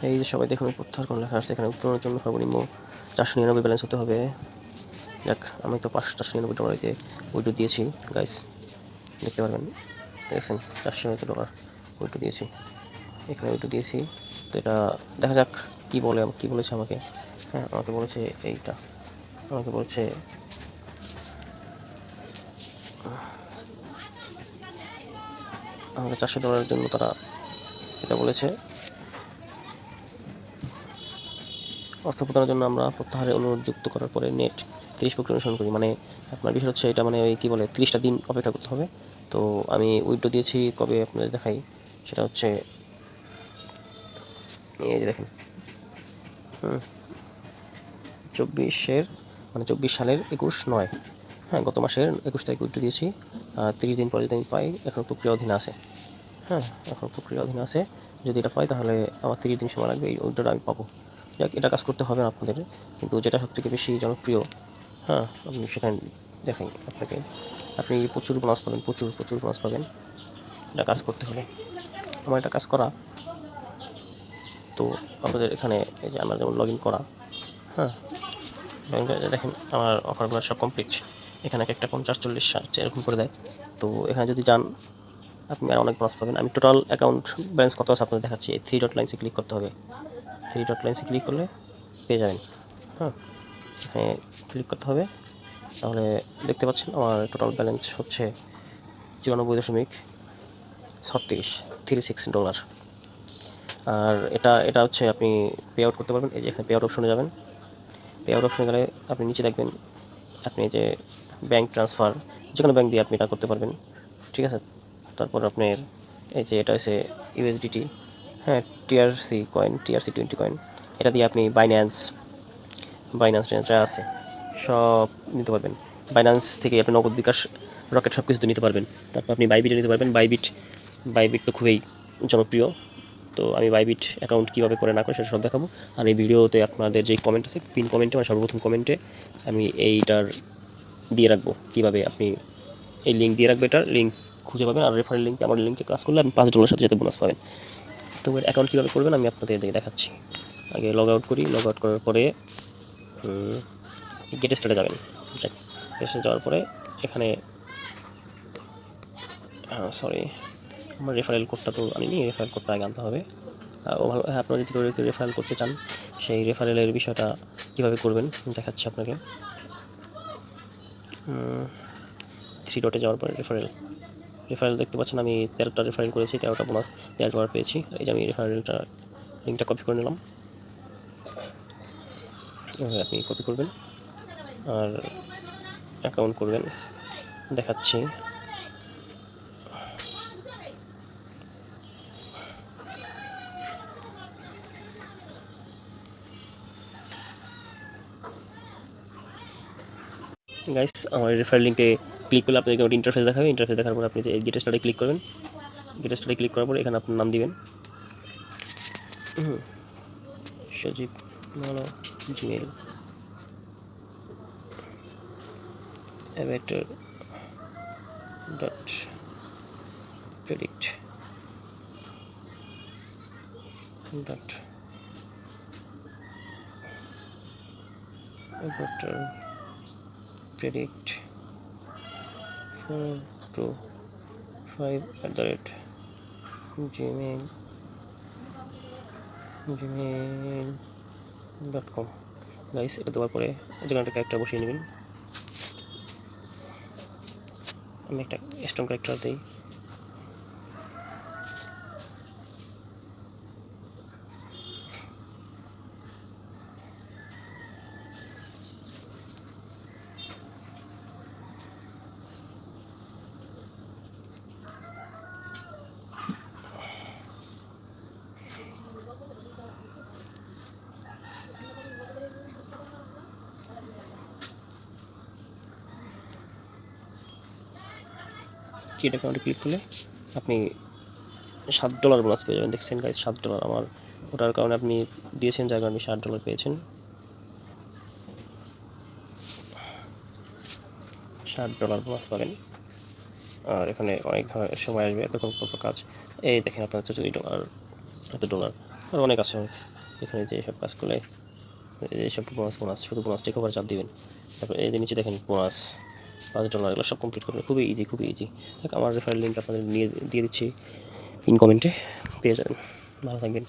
এই যে সবাই দেখুন প্রত্যাহার কোন লেখা আসছে, এখানে উত্তোলনের জন্য সর্বনিম্ন 499 ব্যালেন্স হতে হবে। যাক, আমি তো 499 ডলারিতে উইড্রো দিয়েছি গাইস, দেখতে পারবেন, দেখছেন 400 ডলার উইড্রো দিয়েছি, এখানে উইড্রো দিয়েছি। তো এটা দেখা যাক কি বলেছে আমাকে। হ্যাঁ, আমাকে বলেছে এইটা, আমাকে বলছে আমাকে $400 জন্য তারা এটা বলেছে, অর্থ প্রদানের জন্য আমরা প্রত্যাহারের অনুরোধ যুক্ত করার পরে নেট 30 প্রক্রিয়া অনুসরণ করি। মানে আপনার বিষয় হচ্ছে এটা, মানে ওই কী বলে 30টা দিন অপেক্ষা করতে হবে। তো আমি উইড্রো দিয়েছি কবে আপনাদের দেখাই, সেটা হচ্ছে এই যে দেখেন 24 সালের 21/9, হ্যাঁ গত মাসের 21 তারিখে উইড্রো দিয়েছি। 30 দিন পরে যদি আমি পাই, এখন প্রক্রিয়া অধীনে আছে, হ্যাঁ এখন প্রক্রিয়া অধীনে আছে, যদি এটা পাই তাহলে আমার 30 দিন সময় লাগবে, এই উইড্রোটা আমি পাবো। যাক, এটা কাজ করতে হবে না আপনাদের, কিন্তু যেটা সবথেকে বেশি জনপ্রিয়, হ্যাঁ আপনি সেখানে দেখাই আপনাকে, আপনি প্রচুর বোনাস পাবেন, প্রচুর বোনাস পাবেন এটা কাজ করতে হলে। আমার এটা কাজ করা, তো আপনাদের এখানে এই যে আমার যেমন লগ ইন করা, হ্যাঁ দেখেন আমার অফারগুলো সব কমপ্লিট, এখানে একটা 50-40 এরকম করে দেয়। তো এখানে যদি যান আপনি আর অনেক বোনাস পাবেন। আমি টোটাল অ্যাকাউন্ট ব্যালেন্স কত আছে আপনাদের দেখাচ্ছি। এই 3 ডট লাইনসে ক্লিক করতে হবে, 3 ডট লাইনসে ক্লিক করলে পেয়ে যাবেন, হ্যাঁ এখানে ক্লিক করতে হবে। তাহলে দেখতে পাচ্ছেন আমার টোটাল ব্যালেন্স হচ্ছে 94.36 ডলার। আর এটা হচ্ছে আপনি পে আউট করতে পারবেন। এই যে এখানে পে আউট অপশনে যাবেন, পে আউট অপশনে গেলে আপনি নিচে দেখবেন, আপনি যে ব্যাঙ্ক ট্রান্সফার, যে কোনো ব্যাঙ্ক দিয়ে আপনি এটা করতে পারবেন, ঠিক আছে। তারপর আপনার এই যে এটা হচ্ছে ইউএসডিটি, হ্যাঁ TRC20 কয়েন, এটা দিয়ে আপনি বাইন্যান্স যা আছে সব নিতে পারবেন। বাইন্যান্স থেকে আপনি নগদ, বিকাশ, রকেট সব কিছু নিতে পারবেন। তারপর আপনি বাইবিটে নিতে পারবেন। বাইবিট তো খুবই জনপ্রিয়। তো আমি বাইবিট অ্যাকাউন্ট কীভাবে করে না করে সেটা সব দেখাবো। আর এই ভিডিওতে আপনাদের যে কমেন্ট আছে, পিন কমেন্টে মানে সর্বপ্রথম কমেন্টে আমি এইটার দিয়ে রাখবো, কীভাবে আপনি এই লিঙ্ক দিয়ে রাখবে, এটার লিঙ্ক খুঁজে পাবেন। আর রেফারেল লিঙ্কে, আমার লিঙ্কে কাজ করলে আপনি $5 সাথে সাথে বোনাস পাবেন। তো এর অ্যাকাউন্ট কীভাবে করবেন আমি আপনাদের দেখাচ্ছি। আগে লগ আউট করি, লগ আউট করার পরে গেট স্টার্টে যাবেন। গেট স্টার্টে যাওয়ার পরে এখানে সরি, আমার রেফারেল কোডটা তো আনিনি, রেফারেল কোডটা আগে আনতে হবে। আপনারা যদি কেউ রেফারেল করতে চান, সেই রেফারেলের বিষয়টা কীভাবে করবেন দেখাচ্ছি আপনাকে। 3 ডটে যাওয়ার পরে রেফারেল দেখতে পাচ্ছেন, আমি 13টা রেফারেল করেছি, 13টা বোনাস $13 পেয়েছি। এই যে আমি রেফারেলটা লিঙ্কটা কপি করে নিলাম, এভাবে আপনি কপি করবেন আর অ্যাকাউন্ট করবেন, দেখাচ্ছি। গাইস, আমার রেফারেল লিঙ্কে ক্লিক করলে আপনাদেরকে একটা ইন্টারফেস দেখাবে। ইন্টারফেস দেখার পর আপনি যে গেট স্টার্টে ক্লিক করবেন। গেট স্টার্টে ক্লিক করার পর এখানে আপনার নাম দিবেন, সজীব মানো Gmail avatar dot predict dot avatar predict 425@gmail.com। Guys, এটা দেওয়ার পরে যেখানে একটা ক্যারেক্টার বসিয়ে নেবেন। আমি একটা স্ট্রং ক্যারেক্টার দিই। ক্রিয়েট অ্যাকাউন্টে ক্লিক করলে আপনি $7 বোনাস পেয়ে যাবেন। দেখছেন গাইস, $7 আমার ওটার কারণে আপনি দিয়েছেন, যার কারণে $7 পেয়েছেন। $7 বোনাস পাবেন। আর এখানে অনেক সময় আসবে, এতক্ষণ পর কাজ। এই দেখেন আপনার $40, $1 $. আর অনেক আছে অনেক। এখানে যে সব কাজ করলে এইসব বোনাস শুধু বোনাস টেক ওভার চাপ দিবেন। তারপর এই যে নিচে দেখেন বোনাস $5 এগুলো সব কমপ্লিট করবেন, খুবই ইজি। দেখ আমার রেফারেল লিঙ্ক আপনাদের দিয়ে দিচ্ছি পিন কমেন্টে, পেয়ে যাবেন। ভালো থাকবেন।